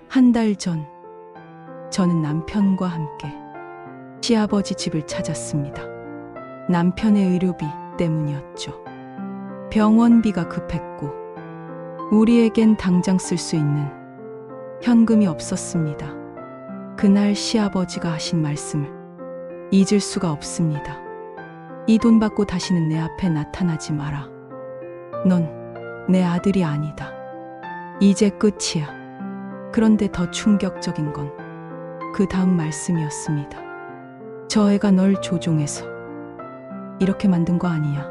한 달 전, 저는 남편과 함께 시아버지 집을 찾았습니다. 남편의 의료비 때문이었죠. 병원비가 급했고, 우리에겐 당장 쓸 수 있는 현금이 없었습니다. 그날 시아버지가 하신 말씀을 잊을 수가 없습니다. 이 돈 받고 다시는 내 앞에 나타나지 마라. 넌 내 아들이 아니다. 이제 끝이야. 그런데 더 충격적인 건 그 다음 말씀이었습니다. 저 애가 널 조종해서 이렇게 만든 거 아니야.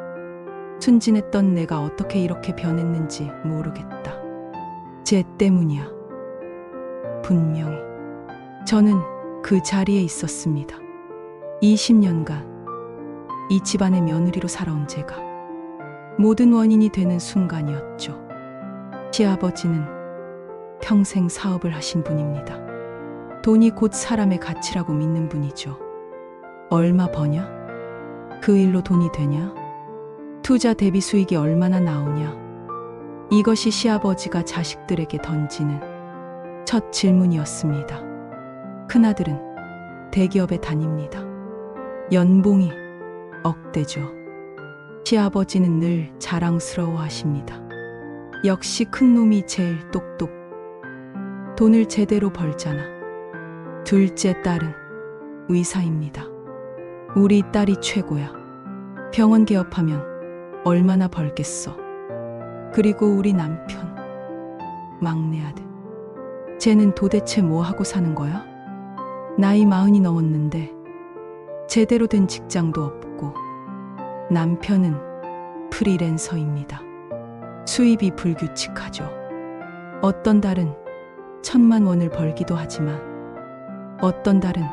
순진했던 내가 어떻게 이렇게 변했는지 모르겠다. 쟤 때문이야. 분명히. 저는 그 자리에 있었습니다. 20년간 이 집안의 며느리로 살아온 제가 모든 원인이 되는 순간이었죠. 시아버지는 평생 사업을 하신 분입니다. 돈이 곧 사람의 가치라고 믿는 분이죠. 얼마 버냐? 그 일로 돈이 되냐? 투자 대비 수익이 얼마나 나오냐? 이것이 시아버지가 자식들에게 던지는 첫 질문이었습니다. 큰아들은 대기업에 다닙니다. 연봉이 억대죠. 시아버지는 늘 자랑스러워 하십니다. 역시 큰 놈이 제일 똑똑. 돈을 제대로 벌잖아. 둘째 딸은 의사입니다. 우리 딸이 최고야. 병원 개업하면 얼마나 벌겠어. 그리고 우리 남편, 막내 아들. 쟤는 도대체 뭐 하고 사는 거야? 나이 40이 넘었는데 제대로 된 직장도 없고, 남편은 프리랜서입니다. 수입이 불규칙하죠. 어떤 달은 1,000만 원을 벌기도 하지만 어떤 달은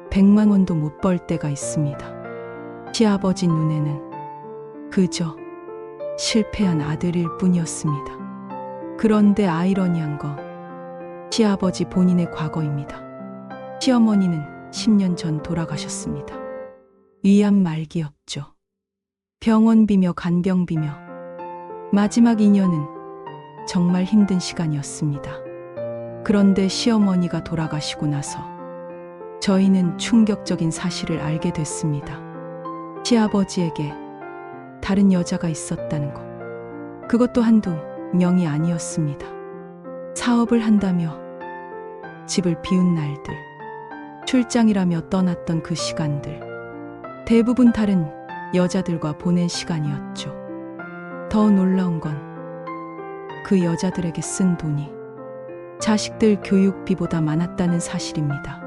100만 원도 못 벌 때가 있습니다. 시아버지 눈에는 그저 실패한 아들일 뿐이었습니다. 그런데 아이러니한 건 시아버지 본인의 과거입니다. 시어머니는 10년 전 돌아가셨습니다. 위암 말기였죠. 병원비며 간병비며 마지막 2년은 정말 힘든 시간이었습니다. 그런데 시어머니가 돌아가시고 나서 저희는 충격적인 사실을 알게 됐습니다. 시아버지에게 다른 여자가 있었다는 것. 그것도 한두 명이 아니었습니다. 사업을 한다며 집을 비운 날들, 출장이라며 떠났던 그 시간들, 대부분 다른 여자들과 보낸 시간이었죠. 더 놀라운 건 그 여자들에게 쓴 돈이 자식들 교육비보다 많았다는 사실입니다.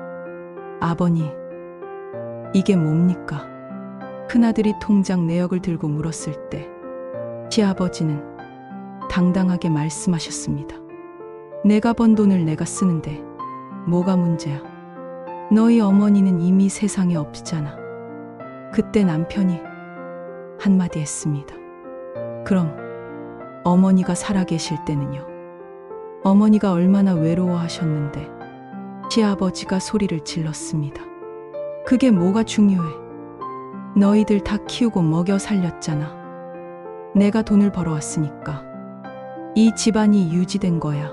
아버니, 이게 뭡니까? 큰아들이 통장 내역을 들고 물었을 때 시아버지는 당당하게 말씀하셨습니다. 내가 번 돈을 내가 쓰는데 뭐가 문제야? 너희 어머니는 이미 세상에 없잖아. 그때 남편이 한마디 했습니다. 그럼 어머니가 살아계실 때는요? 어머니가 얼마나 외로워하셨는데. 시아버지가 소리를 질렀습니다. 그게 뭐가 중요해? 너희들 다 키우고 먹여 살렸잖아. 내가 돈을 벌어왔으니까 이 집안이 유지된 거야.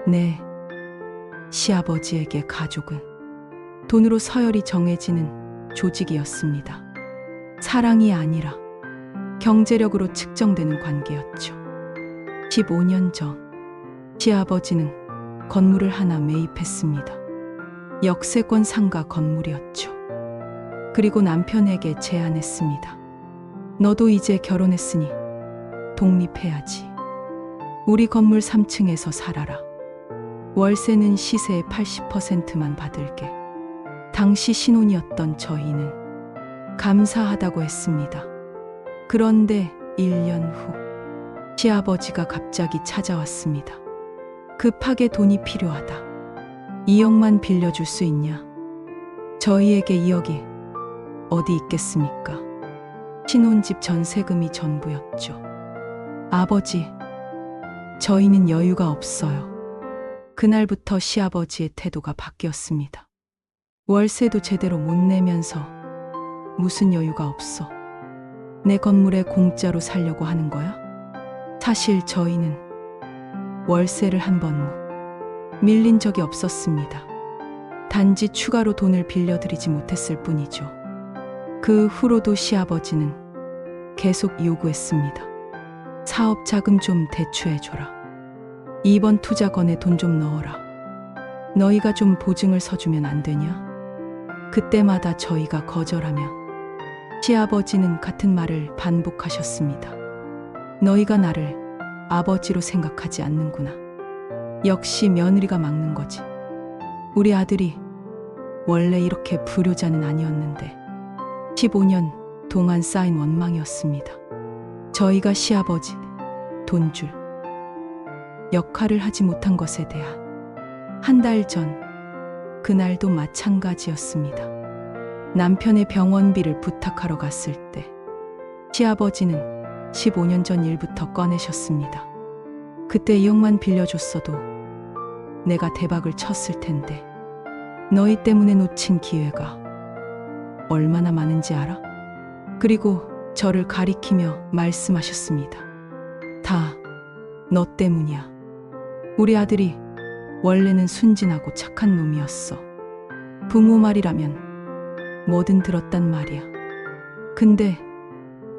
네, 시아버지에게 가족은 돈으로 서열이 정해지는 조직이었습니다. 사랑이 아니라 경제력으로 측정되는 관계였죠. 15년 전 시아버지는 건물을 하나 매입했습니다. 역세권 상가 건물이었죠. 그리고 남편에게 제안했습니다. 너도 이제 결혼했으니 독립해야지. 우리 건물 3층에서 살아라. 월세는 시세의 80%만 받을게. 당시 신혼이었던 저희는 감사하다고 했습니다. 그런데 1년 후 시아버지가 갑자기 찾아왔습니다. 급하게 돈이 필요하다. 2억만 빌려줄 수 있냐? 저희에게 2억이 어디 있겠습니까? 신혼집 전세금이 전부였죠. 아버지, 저희는 여유가 없어요. 그날부터 시아버지의 태도가 바뀌었습니다. 월세도 제대로 못 내면서 무슨 여유가 없어. 내 건물에 공짜로 살려고 하는 거야? 사실 저희는 월세를 한 번 밀린 적이 없었습니다. 단지 추가로 돈을 빌려드리지 못했을 뿐이죠. 그 후로도 시아버지는 계속 요구했습니다. 사업 자금 좀 대출해줘라. 이번 투자건에 돈 좀 넣어라. 너희가 좀 보증을 서주면 안 되냐? 그때마다 저희가 거절하며 시아버지는 같은 말을 반복하셨습니다. 너희가 나를 아버지로 생각하지 않는구나. 역시 며느리가 막는 거지. 우리 아들이 원래 이렇게 불효자는 아니었는데 15년 동안 쌓인 원망이었습니다. 저희가 시아버지 돈줄 역할을 하지 못한 것에 대한 한 달 전 그날도 마찬가지였습니다. 남편의 병원비를 부탁하러 갔을 때 시아버지는 15년 전 일부터 꺼내셨습니다. 그때 2억만 빌려줬어도 내가 대박을 쳤을 텐데 너희 때문에 놓친 기회가 얼마나 많은지 알아? 그리고 저를 가리키며 말씀하셨습니다. 다 너 때문이야. 우리 아들이 원래는 순진하고 착한 놈이었어. 부모 말이라면 뭐든 들었단 말이야. 근데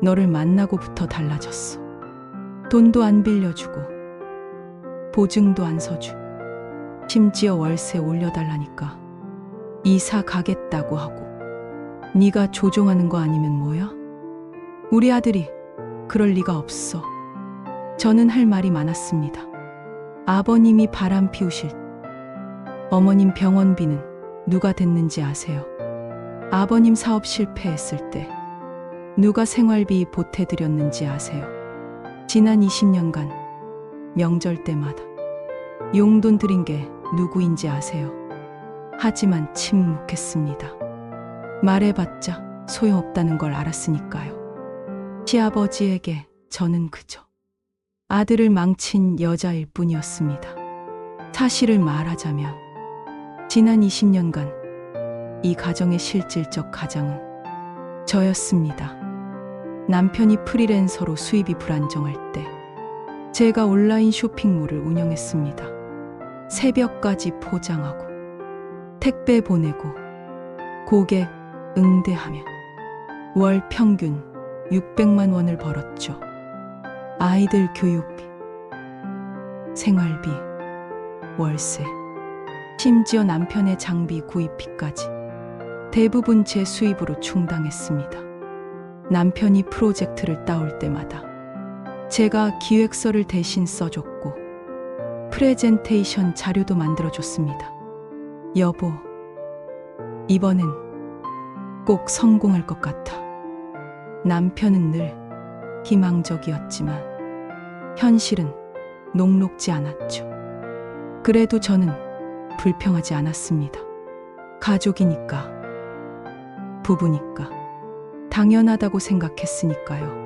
너를 만나고부터 달라졌어. 돈도 안 빌려주고 보증도 안 서주. 심지어 월세 올려달라니까 이사 가겠다고 하고. 네가 조종하는 거 아니면 뭐야? 우리 아들이 그럴 리가 없어. 저는 할 말이 많았습니다. 아버님이 바람 피우실 어머님 병원비는 누가 댔는지 아세요? 아버님 사업 실패했을 때 누가 생활비 보태드렸는지 아세요? 지난 20년간 명절 때마다 용돈 드린 게 누구인지 아세요? 하지만 침묵했습니다. 말해봤자 소용없다는 걸 알았으니까요. 시아버지에게 저는 그저 아들을 망친 여자일 뿐이었습니다. 사실을 말하자면 지난 20년간 이 가정의 실질적 가장은 저였습니다. 남편이 프리랜서로 수입이 불안정할 때 제가 온라인 쇼핑몰을 운영했습니다. 새벽까지 포장하고 택배 보내고 고객 응대하며 월 평균 600만 원을 벌었죠. 아이들 교육비, 생활비, 월세, 심지어 남편의 장비 구입비까지 대부분 제 수입으로 충당했습니다. 남편이 프로젝트를 따올 때마다 제가 기획서를 대신 써줬고 프레젠테이션 자료도 만들어줬습니다. 여보, 이번엔 꼭 성공할 것 같아. 남편은 늘 희망적이었지만 현실은 녹록지 않았죠. 그래도 저는 불평하지 않았습니다. 가족이니까, 부부니까, 당연하다고 생각했으니까요.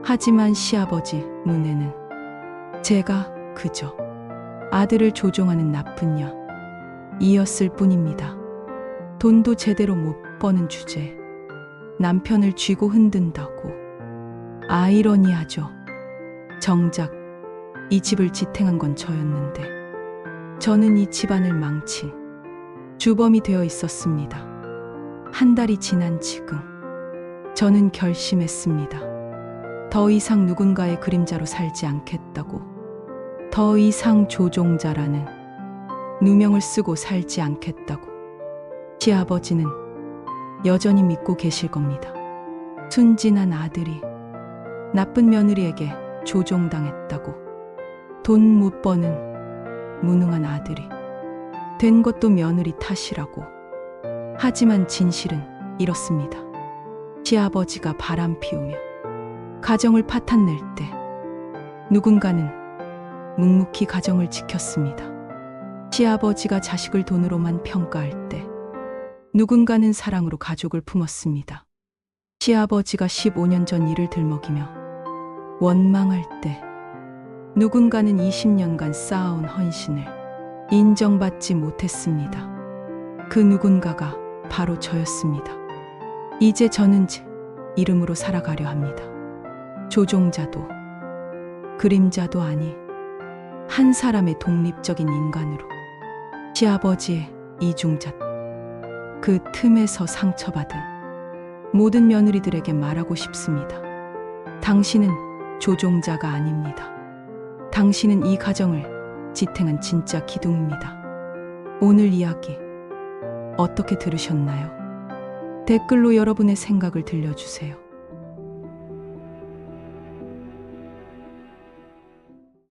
하지만 시아버지 눈에는 제가 그저 아들을 조종하는 나쁜 녀이었을 뿐입니다. 돈도 제대로 못 버는 주제에 남편을 쥐고 흔든다고. 아이러니하죠. 정작 이 집을 지탱한 건 저였는데 저는 이 집안을 망친 주범이 되어 있었습니다. 한 달이 지난 지금 저는 결심했습니다. 더 이상 누군가의 그림자로 살지 않겠다고. 더 이상 조종자라는 누명을 쓰고 살지 않겠다고. 시아버지는 여전히 믿고 계실 겁니다. 순진한 아들이 나쁜 며느리에게 조종당했다고. 돈 못 버는 무능한 아들이 된 것도 며느리 탓이라고. 하지만 진실은 이렇습니다. 시아버지가 바람 피우며 가정을 파탄낼 때 누군가는 묵묵히 가정을 지켰습니다. 시아버지가 자식을 돈으로만 평가할 때 누군가는 사랑으로 가족을 품었습니다. 시아버지가 15년 전 일을 들먹이며 원망할 때 누군가는 20년간 쌓아온 헌신을 인정받지 못했습니다. 그 누군가가 바로 저였습니다. 이제 저는 제 이름으로 살아가려 합니다. 조종자도 그림자도 아니 한 사람의 독립적인 인간으로. 시아버지의 이중잣. 그 틈에서 상처받은 모든 며느리들에게 말하고 싶습니다. 당신은 조종자가 아닙니다. 당신은 이 가정을 지탱한 진짜 기둥입니다. 오늘 이야기 어떻게 들으셨나요? 댓글로 여러분의 생각을 들려주세요.